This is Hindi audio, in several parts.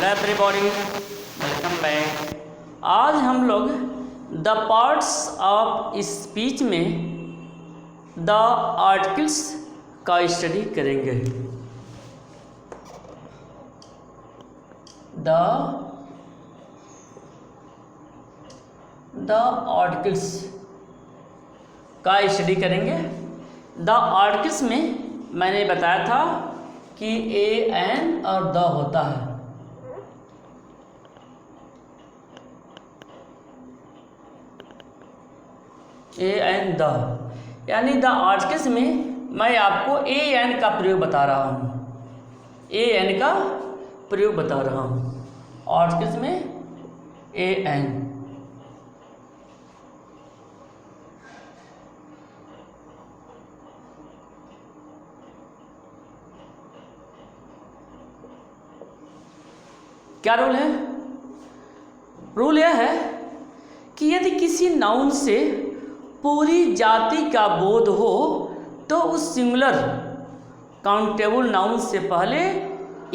Hello everybody, welcome back. आज हम लोग द पार्ट्स ऑफ स्पीच में द आर्टिकल्स का स्टडी करेंगे। द आर्टिकल्स का स्टडी करेंगे। द आर्टिकल्स में मैंने बताया था कि ए एन और द होता है। ए एन द, यानी द आर्टिकल्स में मैं आपको ए एन का प्रयोग बता रहा हूँ। ए एन का प्रयोग बता रहा हूँ आर्टिकल्स में ए एन। क्या रूल है? रूल यह है कि यदि किसी नाउन से पूरी जाति का बोध हो तो उस सिंगुलर काउंटेबल नाउन से पहले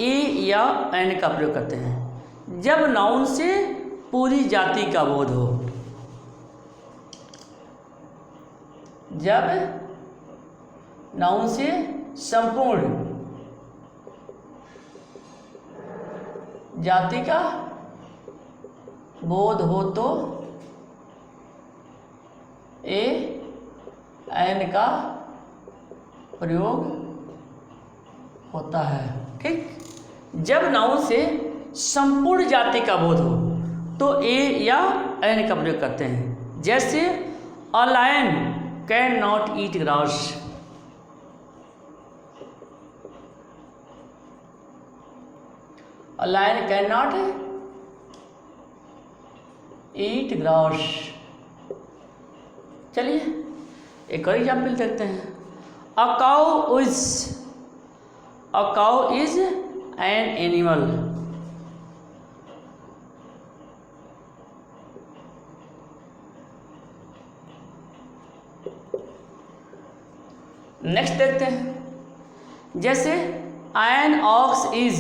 ए या एन का प्रयोग करते हैं। जब नाउन से पूरी जाति का बोध हो, जब नाउन से संपूर्ण जाति का बोध हो तो ए एन का प्रयोग होता है। ठीक, जब नाउन से संपूर्ण जाति का बोध हो तो ए या एन का प्रयोग करते हैं। जैसे a lion can not eat grass. A lion cannot eat grass। चलिए एक और एग्जाम्पल देखते हैं। A cow is an animal। Next देखते हैं। जैसे an ox is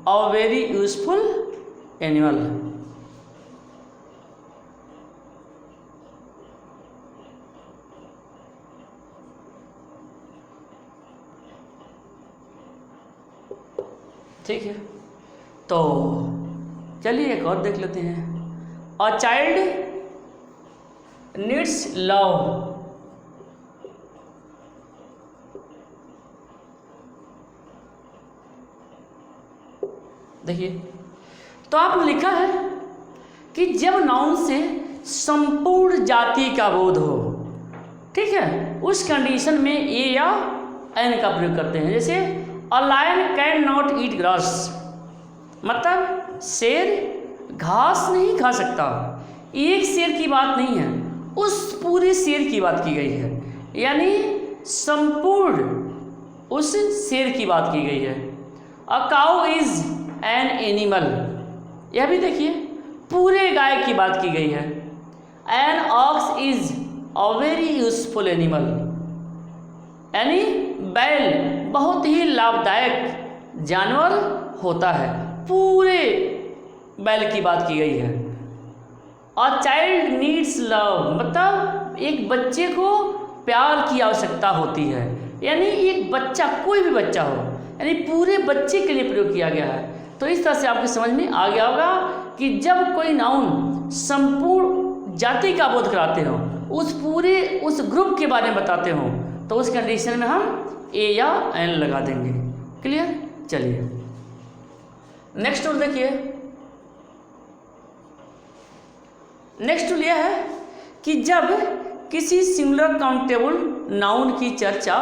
a very useful animal। ठीक है, तो चलिए एक और देख लेते हैं। A child needs love. देखिए, तो आपने लिखा है कि जब नाउन से संपूर्ण जाति का बोध हो, ठीक है, उस कंडीशन में ए या एन का प्रयोग करते हैं। जैसे a lion can not eat grass, मतलब शेर घास नहीं खा सकता। एक शेर की बात नहीं है, उस पूरे शेर की बात की गई है, यानी संपूर्ण उस शेर की बात की गई है। A cow is an animal, यह भी देखिए पूरे गाय की बात की गई है। An ox is a very useful animal, यानी बैल बहुत ही लाभदायक जानवर होता है, पूरे बैल की बात की गई है। अ चाइल्ड नीड्स लव, मतलब एक बच्चे को प्यार की आवश्यकता होती है, यानी एक बच्चा, कोई भी बच्चा हो, यानी पूरे बच्चे के लिए प्रयोग किया गया है। तो इस तरह से आपकी समझ में आ गया होगा कि जब कोई नाउन संपूर्ण जाति का बोध कराते हो, उस ग्रुप के बारे में बताते हो, तो उस कंडीशन में हम ए या एन लगा देंगे। क्लियर? चलिए नेक्स्ट रूल देखिए। नेक्स्ट रूल यह है कि जब किसी सिंगुलर काउंटेबल नाउन की चर्चा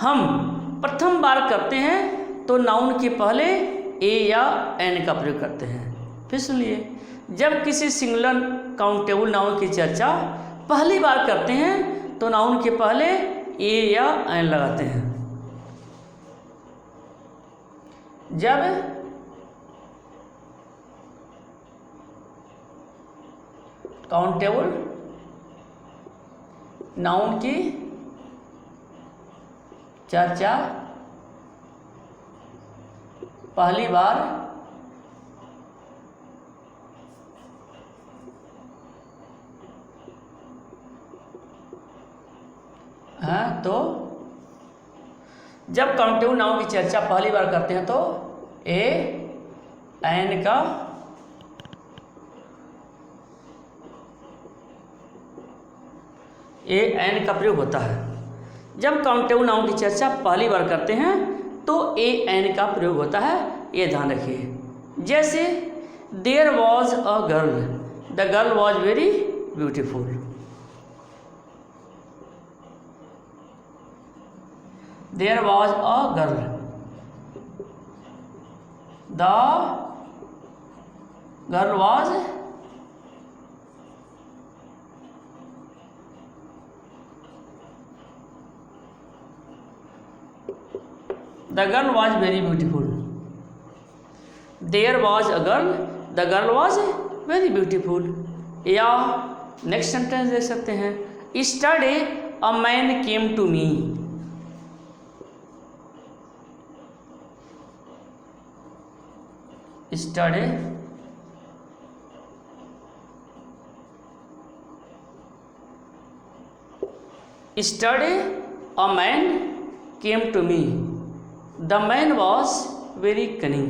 हम प्रथम बार करते हैं तो नाउन के पहले ए या एन का प्रयोग करते हैं। फिर सुनिए, जब किसी सिंगुलर काउंटेबल नाउन की chर्चा पहली बार करते हैं तो नाउन के पहले ए या एन लगाते हैं। जब काउंटेबल नाउन की चर्चा पहली बार तो जब काउंटेबल नाउन की चर्चा पहली बार करते हैं तो ए एन का प्रयोग होता है। जब काउंटेबल नाउन की चर्चा पहली बार करते हैं तो ए एन का प्रयोग होता है, ये ध्यान रखिए। जैसे there was a girl, the girl was very beautiful. There was a girl, the girl was the girl was very beautiful. There was a girl, the girl was very beautiful. या नेक्स्ट सेंटेंस देख सकते हैं, yesterday a man came to me. यस्टरडे a man came to me. The man was very cunning.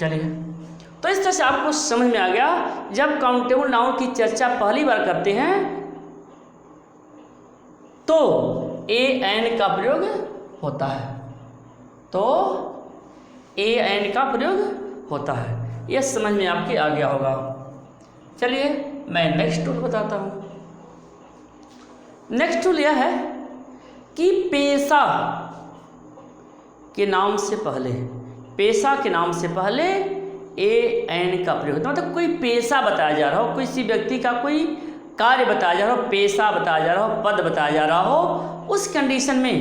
चलिए, तो इस तरह से आपको समझ में आ गया, जब काउंटेबल नाउन की चर्चा पहली बार करते हैं तो ए एन का प्रयोग होता है, तो ए एन का प्रयोग होता है। यह समझ में आपके आ गया होगा। चलिए मैं नेक्स्ट टूल बताता हूँ। नेक्स्ट टूल यह है कि पेशा के नाम से पहले, पेशा के नाम से पहले ए एन का प्रयोग होता है। मतलब कोई पेशा बताया जा रहा हो, किसी व्यक्ति का कोई कार्य बताया जा रहा हो, पेशा बताया जा रहा हो, पद बताया जा रहा हो, उस कंडीशन में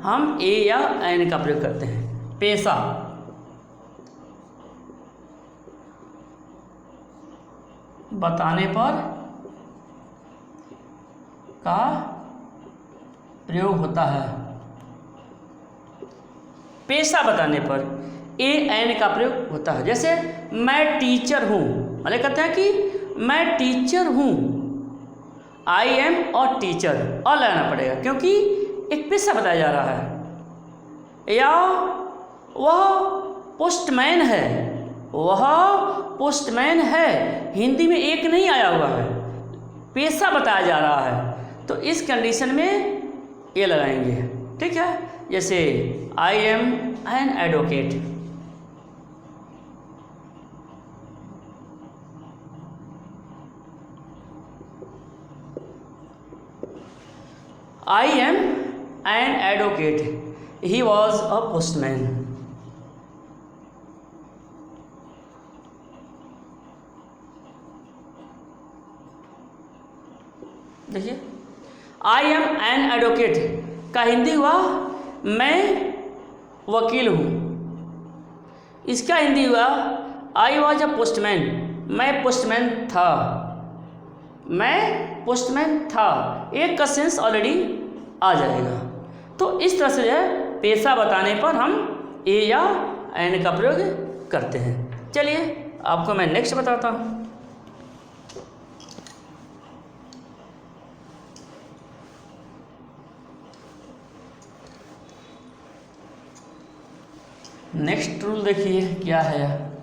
हम ए या एन का प्रयोग करते हैं। पेशा बताने पर का प्रयोग होता है। पेशा बताने पर ए एन का प्रयोग होता है। जैसे मैं टीचर हूँ, मतलब कहते हैं कि मैं टीचर हूँ, आई एम और टीचर और लगाना पड़ेगा क्योंकि एक पेशा बताया जा रहा है। या वह पोस्टमैन है, वह पोस्टमैन है, हिंदी में एक नहीं आया हुआ है, पेशा बताया जा रहा है, तो इस कंडीशन में ये लगाएंगे। ठीक है, जैसे I am an advocate, I am an advocate, he was a postman। देखिए, I am an advocate का हिंदी हुआ मैं वकील हूँ, इसका हिंदी हुआ I was a postman, मैं पोस्टमैन था, मैं पोस्टमैन था। एक का सेंस ऑलरेडी आ जाएगा। तो इस तरह से जो है पेशा बताने पर हम ए या एन का प्रयोग करते हैं। चलिए आपको मैं नेक्स्ट बताता हूँ। नेक्स्ट रूल देखिए क्या है।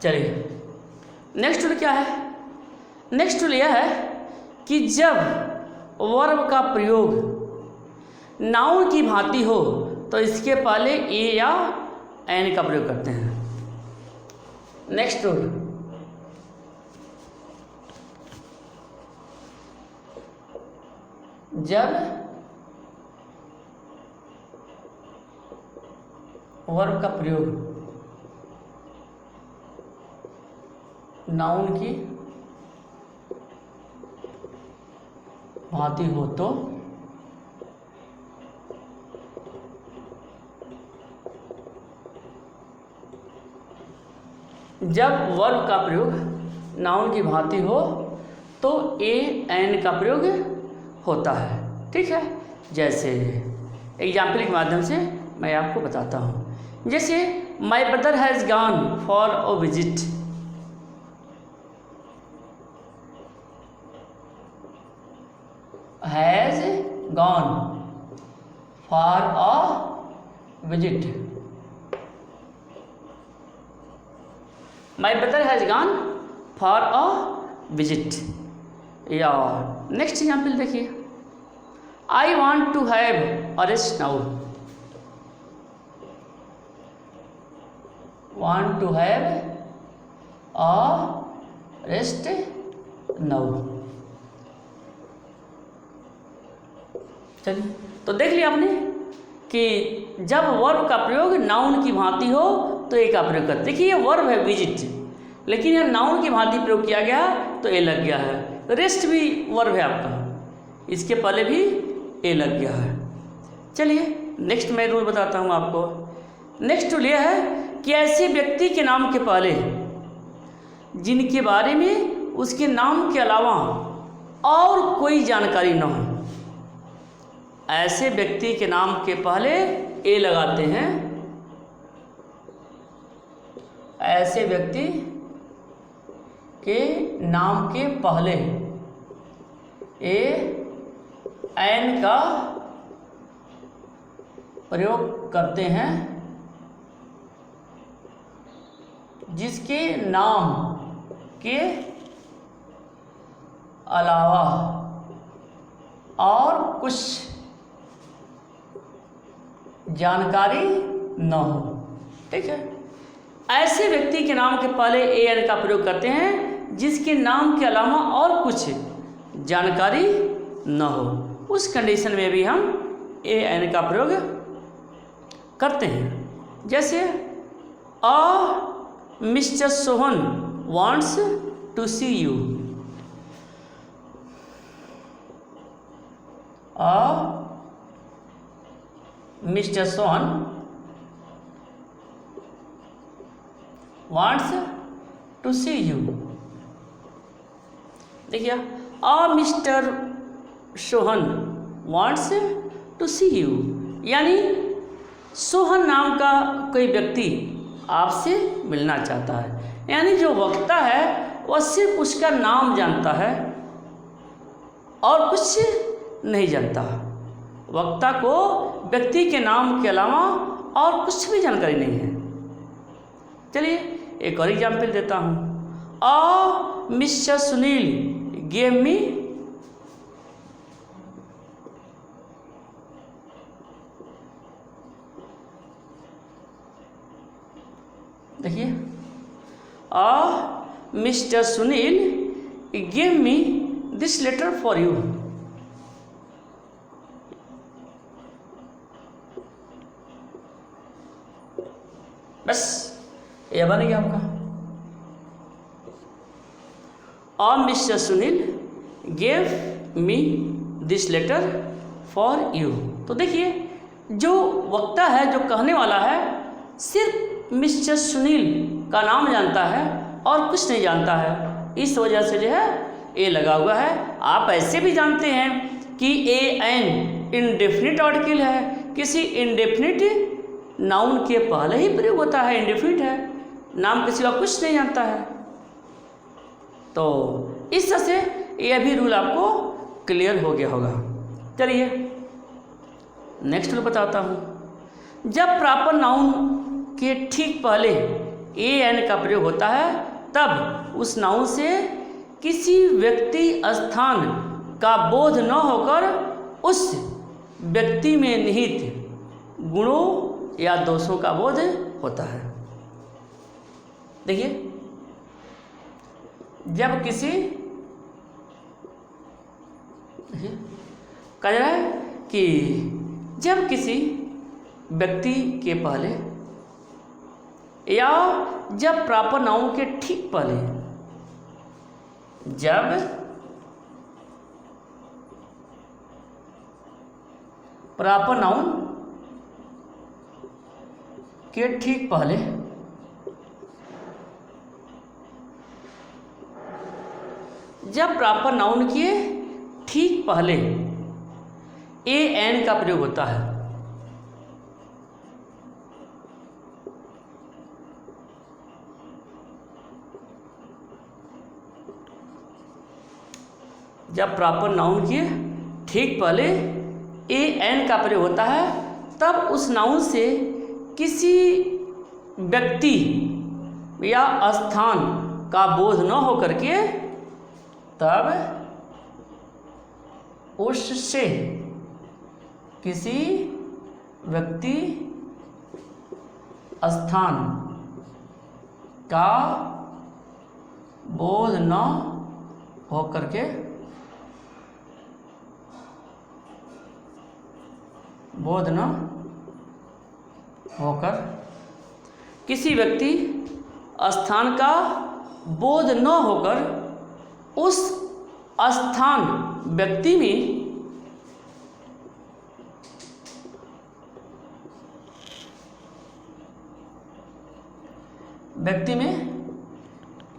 चलिए नेक्स्ट रूल क्या है। नेक्स्ट रूल यह है कि जब वर्ब का प्रयोग नाउन की भांति हो तो इसके पहले ए या एन का प्रयोग करते हैं। नेक्स्ट रूल, जब वर्ब का प्रयोग नाउन की भांति हो तो जब वर्ब का प्रयोग नाउन की भांति हो तो ए एन का प्रयोग होता है। ठीक है, जैसे एग्जाम्पल के माध्यम से मैं आपको बताता हूँ। जैसे my brother has gone for a visit, has gone for a visit, my brother has gone for a visit. या नेक्स्ट एग्जाम्पल देखिए, I want to have a rest now, want to have a rest now। चलिए, तो देख लिया आपने कि जब वर्ब का प्रयोग नाउन की भांति हो तो ए का प्रयोग करते। देखिए ये वर्ब है विजिट, लेकिन यह नाउन की भांति प्रयोग किया गया तो ए लग गया है। रेस्ट भी वर्ब है आपका, इसके पहले भी ए लग गया है। चलिए नेक्स्ट मैं रूल बताता हूँ आपको। नेक्स्ट रूल यह है कि ऐसे व्यक्ति के नाम के पहले जिनके बारे में उसके नाम के अलावा और कोई जानकारी न हो, ऐसे व्यक्ति के नाम के पहले ए लगाते हैं। ऐसे व्यक्ति के नाम के पहले ए एन का प्रयोग करते हैं जिसके नाम के अलावा और कुछ जानकारी न हो। ठीक है, ऐसे व्यक्ति के नाम के पहले ए एन का प्रयोग करते हैं जिसके नाम के अलावा और कुछ जानकारी न हो। उस कंडीशन में भी हम ए एन का प्रयोग करते हैं। जैसे uh mister Sohan wants to see you, mister Sohan wants to see you। देखिए mister Sohan wants to see you, यानी सोहन नाम का कोई व्यक्ति आपसे मिलना चाहता है। यानी जो वक्ता है वह सिर्फ उसका नाम जानता है और कुछ नहीं जानता। वक्ता को व्यक्ति के नाम के अलावा और कुछ भी जानकारी नहीं है। चलिए एक और एग्जाम्पल देता हूँ। मिस्टर सुनील गेव मी देखिए mister Sunil give me this letter for you. बस ये बन गया आपका mister Sunil give me this letter for you. तो देखिए जो वक्ता है, जो कहने वाला है, सिर्फ मिस्टर सुनील का नाम जानता है और कुछ नहीं जानता है। इस वजह से जो है ए लगा हुआ है। आप ऐसे भी जानते हैं कि ए एन इंडेफिनिट आर्टिकल है, किसी इंडेफिनिट नाउन के पहले ही प्रयोग होता है। इंडेफिनिट है, नाम किसी का कुछ नहीं जानता है। तो इस तरह से यह भी रूल आपको क्लियर हो गया होगा। चलिए नेक्स्ट रूल बताता हूँ। जब प्रॉपर नाउन के ठीक पहले ए एन का प्रयोग होता है तब उस नाउन से किसी व्यक्ति स्थान का बोध न होकर उस व्यक्ति में निहित गुणों या दोषों का बोध होता है। देखिए जब किसी कह रहा है कि जब किसी व्यक्ति के पहले या जब प्रॉपर नाउन के ठीक पहले, जब प्रॉपर नाउन के ठीक पहले जब प्रॉपर नाउन के ठीक पहले ए एन का प्रयोग होता है। जब प्रॉपर नाउन के ठीक पहले ए एन का प्रयोग होता है तब उस नाउन से किसी व्यक्ति या स्थान का बोध न हो करके तब उससे किसी व्यक्ति स्थान का बोध न हो करके बोध न होकर किसी व्यक्ति स्थान का बोध न होकर उस स्थान व्यक्ति में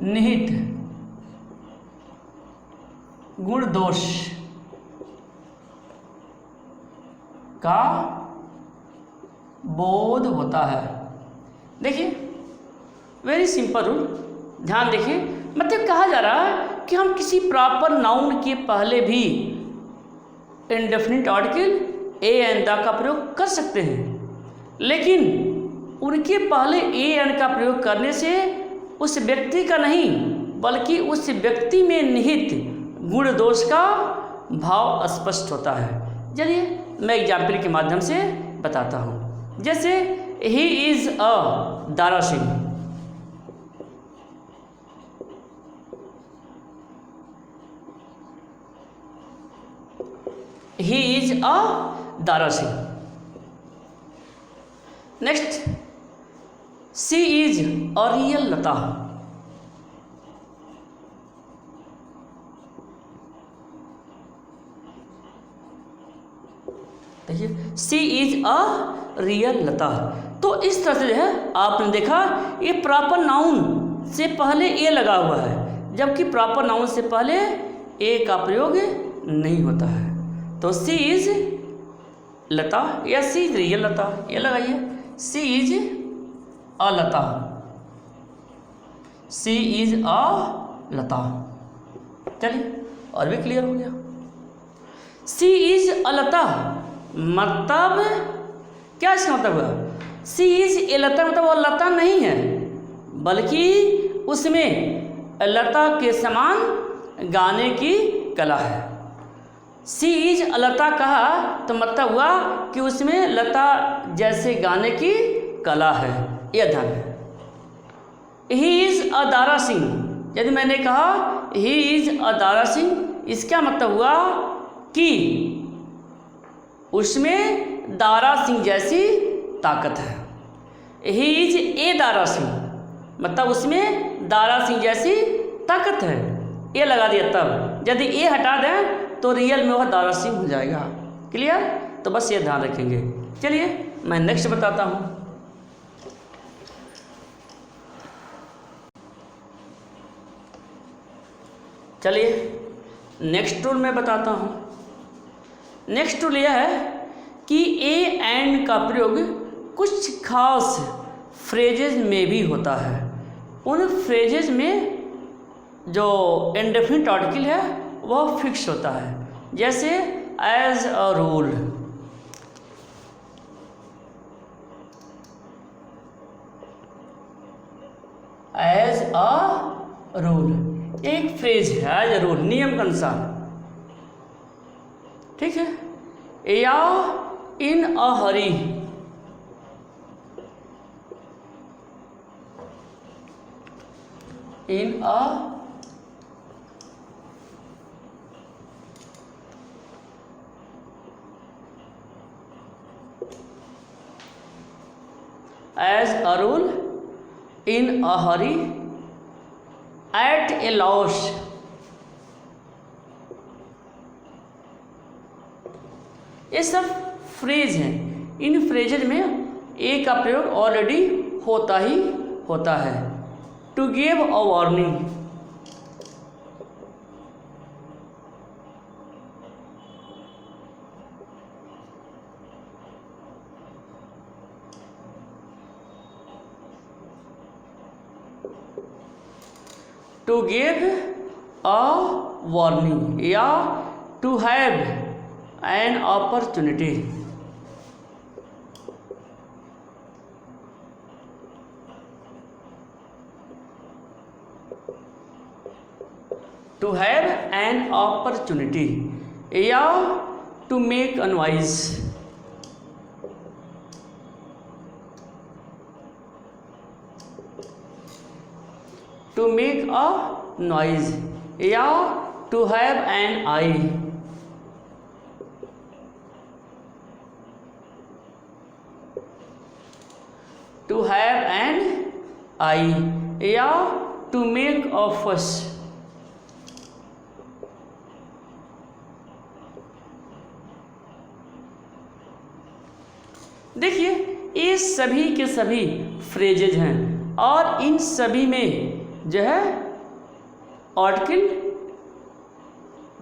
निहित गुण दोष का बोध होता है। देखिए वेरी सिंपल रूल, ध्यान देखिए। मतलब कहा जा रहा है कि हम किसी प्रॉपर नाउन के पहले भी indefinite article a an the का प्रयोग कर सकते हैं, लेकिन उनके पहले ए एन का प्रयोग करने से उस व्यक्ति का नहीं बल्कि उस व्यक्ति में निहित गुण दोष का भाव स्पष्ट होता है। चलिए मैं एग्जाम्पल के माध्यम से बताता हूँ। जैसे he is a Dara Singh, he is a Dara Singh. Next, she is a real Lata. देखिए सी इज अ रियल लता। तो इस तरह से जो है आपने देखा ये प्रॉपर नाउन से पहले ए लगा हुआ है, जबकि प्रॉपर नाउन से पहले ए का प्रयोग नहीं होता है। तो सी इज लता या सी इज रियल लता, ये लगाइए सी is a Lata, C is अ लता। चलिए और भी क्लियर हो गया। सी इज अ लता मतलब क्या इसका मतलब हुआ? सी इज ए लता मतलब वो लता नहीं है बल्कि उसमें लता के समान गाने की कला है। सी इज अ लता कहा तो मतलब हुआ कि उसमें लता जैसे गाने की कला है, यह ध्यान है। ही इज अ दारा सिंह, यदि मैंने कहा ही इज अ दारा सिंह, इसका मतलब हुआ कि उसमें दारा सिंह जैसी ताकत है। He is a Dara Singh मतलब उसमें दारा सिंह जैसी ताकत है, ये लगा दिया। तब यदि ए हटा दें तो रियल में वह दारा सिंह हो जाएगा। क्लियर? तो बस ये ध्यान रखेंगे। चलिए मैं नेक्स्ट बताता हूँ। चलिए नेक्स्ट रूल मैं बताता हूँ। नेक्स्ट रूल यह है कि ए एंड का प्रयोग कुछ खास फ्रेजेज में भी होता है। उन फ्रेजेज में जो इंडेफिनिट आर्टिकल है वह फिक्स होता है, जैसे as a rule, as a rule एक फ्रेज है, एज अ रूल नियम के अनुसार, ठीक है। या in a hurry, in a as a rule, in a hurry, at a loss, ये सब फ्रेज हैं। इन फ्रेजेज में ए का प्रयोग ऑलरेडी होता ही होता है। To give a warning, to give a warning या to have an opportunity. To have an opportunity या to make a noise. To make a noise या to have an eye. To have an eye या टू मेक अ फस। देखिए ये सभी के सभी फ्रेजेज हैं और इन सभी में जो है आर्टिकल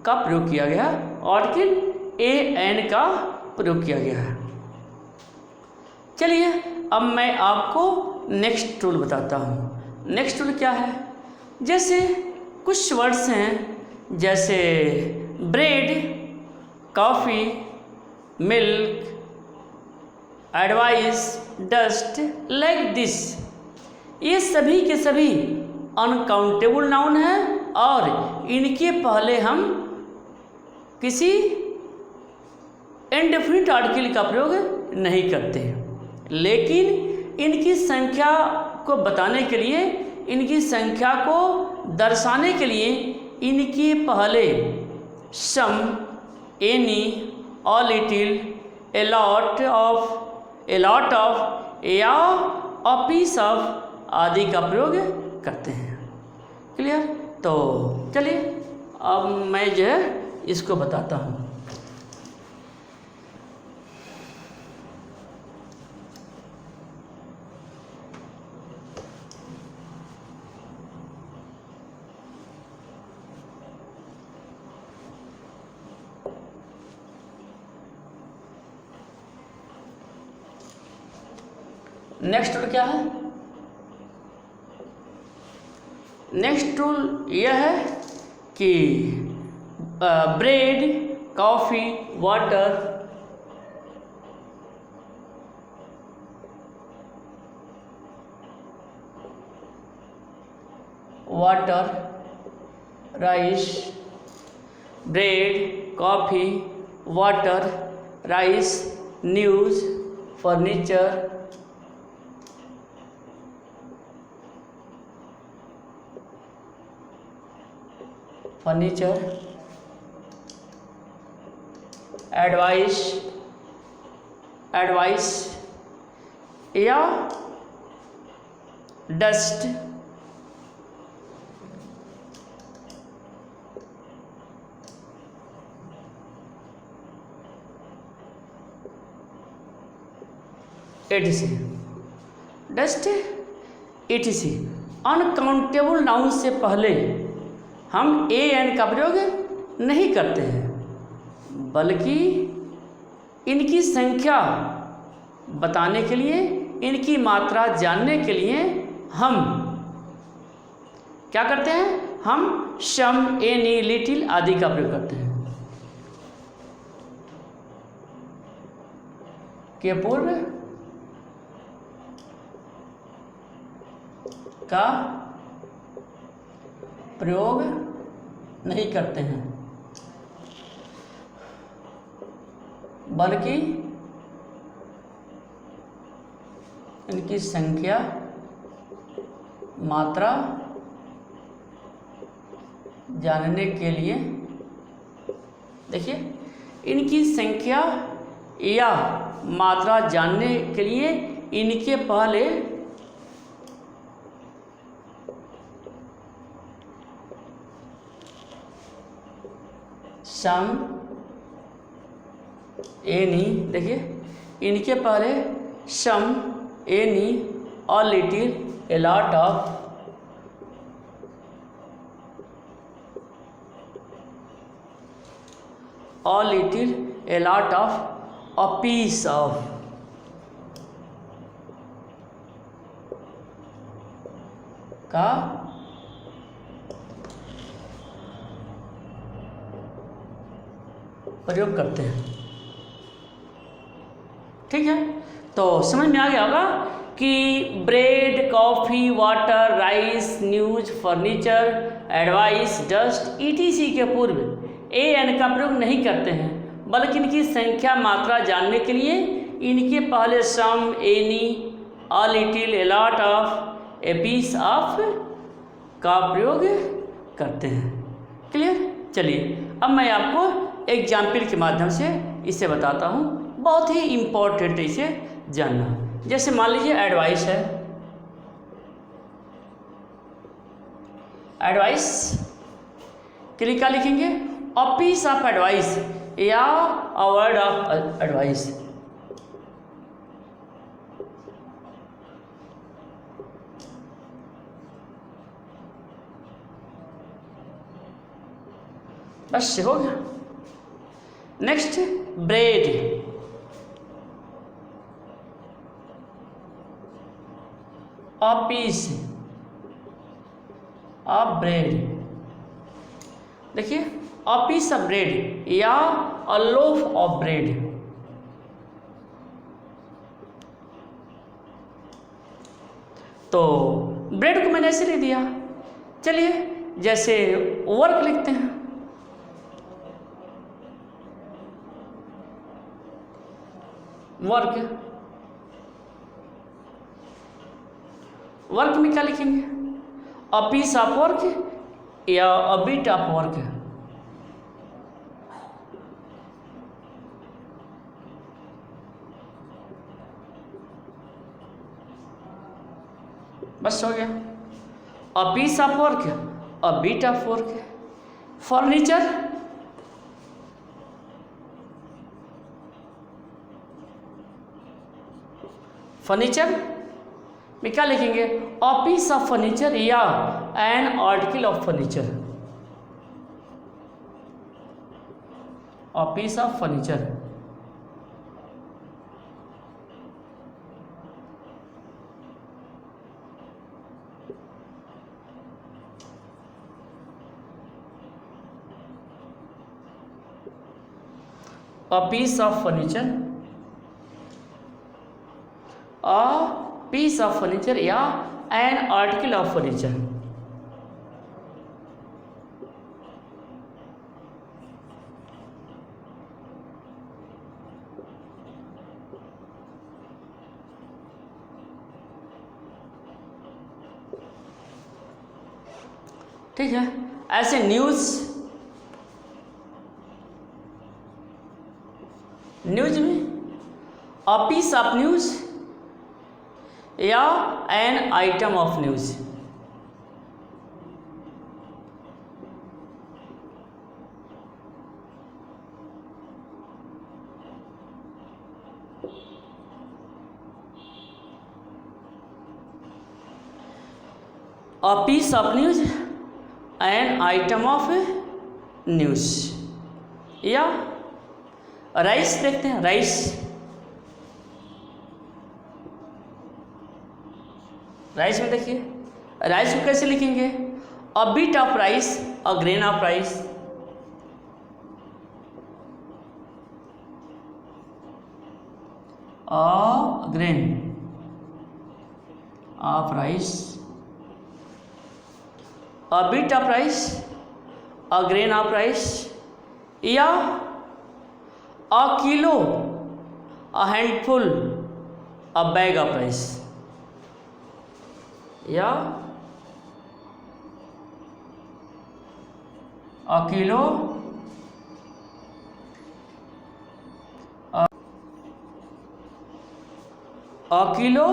का प्रयोग किया गया, आर्टिकल ए एन का प्रयोग किया गया है। चलिए अब मैं आपको नेक्स्ट रूल बताता हूँ। नेक्स्ट रूल क्या है, जैसे कुछ वर्ड्स हैं जैसे bread, coffee, milk, advice, dust, like this, ये सभी के सभी अनकाउंटेबल नाउन हैं और इनके पहले हम किसी इंडेफिनिट आर्टिकल का प्रयोग नहीं करते, लेकिन इनकी संख्या को बताने के लिए, इनकी संख्या को दर्शाने के लिए इनके पहले some, any, a little, a lot of या अ पीस ऑफ आदि का प्रयोग करते हैं। क्लियर? तो चलिए अब मैं जो है इसको बताता हूँ। नेक्स्ट रूल क्या है? नेक्स्ट रूल यह है कि bread, coffee, water, rice, bread, coffee, water, rice, news, furniture, advice या dust, etc. Dust etc. Uncountable noun से पहले हम ए एन का प्रयोग नहीं करते हैं, बल्कि इनकी संख्या बताने के लिए, इनकी मात्रा जानने के लिए हम क्या करते हैं? हम सम, एनी, लिटिल आदि का प्रयोग करते हैं। के पूर्व का प्रयोग नहीं करते हैं, बल्कि इनकी संख्या, मात्रा जानने के लिए, देखिए इनकी संख्या या मात्रा जानने के लिए इनके पहले सम, एनी, देखिए इनके पहले some, any, a little, a lot of, a little, a lot of, a piece of, का प्रयोग करते हैं। ठीक है, तो समझ में आ गया होगा कि bread, coffee, water, rice, news, furniture, advice, dust ETC के पूर्व AN का प्रयोग नहीं करते हैं, बल्कि इनकी संख्या मात्रा जानने के लिए इनके पहले some, any, a little, a lot of, a piece of का प्रयोग करते हैं। क्लियर? चलिए अब मैं आपको एग्जाम्पल के माध्यम से इसे बताता हूँ, बहुत ही इम्पोर्टेंट इसे जानना। जैसे मान लीजिए एडवाइस है, एडवाइस के लिए क्या लिखेंगे? अ पीस ऑफ एडवाइस या अ वर्ड ऑफ एडवाइस। बस हो गया। Next bread, a piece of bread. देखिए अ पीस ऑफ ब्रेड या अ लोफ ऑफ ब्रेड। तो ब्रेड को मैंने ऐसे लिख दिया। चलिए जैसे वर्क लिखते हैं, वर्क, वर्क में क्या लिखेंगे? अ पीस ऑफ वर्क या अ बिट ऑफ वर्क। बस हो गया। A piece of work, a bit of work. Furniture, furniture में क्या लिखेंगे? अ पीस ऑफ फर्नीचर या an article of furniture. A piece of furniture. A piece of furniture, a piece of furniture या एन आर्टिकल ऑफ फर्नीचर। ठीक है, ऐसे न्यूज़, न्यूज में अ पीस ऑफ न्यूज या an item of news. A piece of news an item of news. या राइस देखते हैं, राइस, राइस में देखिए राइस को कैसे लिखेंगे? A bit of rice, a grain of rice. A grain of rice, a bit of rice, a grain of rice. या a kilo, a handful, a bag of rice. या a kilo, a kilo,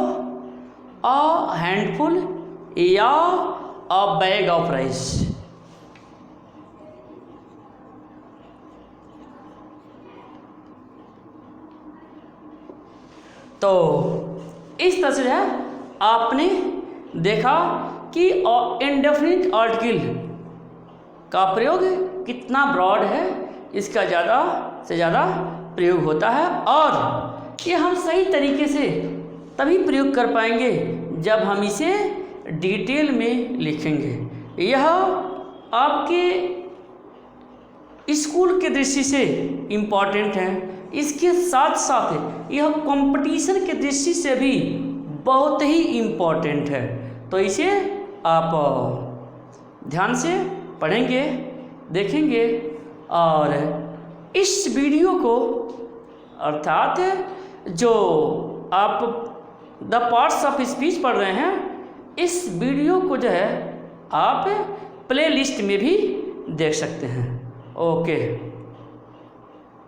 a handful या अ बैग ऑफ राइस। तो इस तरह से है आपने देखा कि इंडेफिनिट आर्टिकल का प्रयोग कितना ब्रॉड है, इसका ज़्यादा से ज़्यादा प्रयोग होता है और ये हम सही तरीके से तभी प्रयोग कर पाएंगे जब हम इसे डिटेल में लिखेंगे। यह आपके स्कूल के दृष्टि से इम्पॉर्टेंट हैं, इसके साथ साथ यह कंपटीशन के दृष्टि से भी बहुत ही इम्पॉर्टेंट है। तो इसे आप ध्यान से पढ़ेंगे, देखेंगे और इस वीडियो को अर्थात जो आप द पार्ट्स ऑफ स्पीच पढ़ रहे हैं, इस वीडियो को जो है आप प्लेलिस्ट में भी देख सकते हैं। ओके।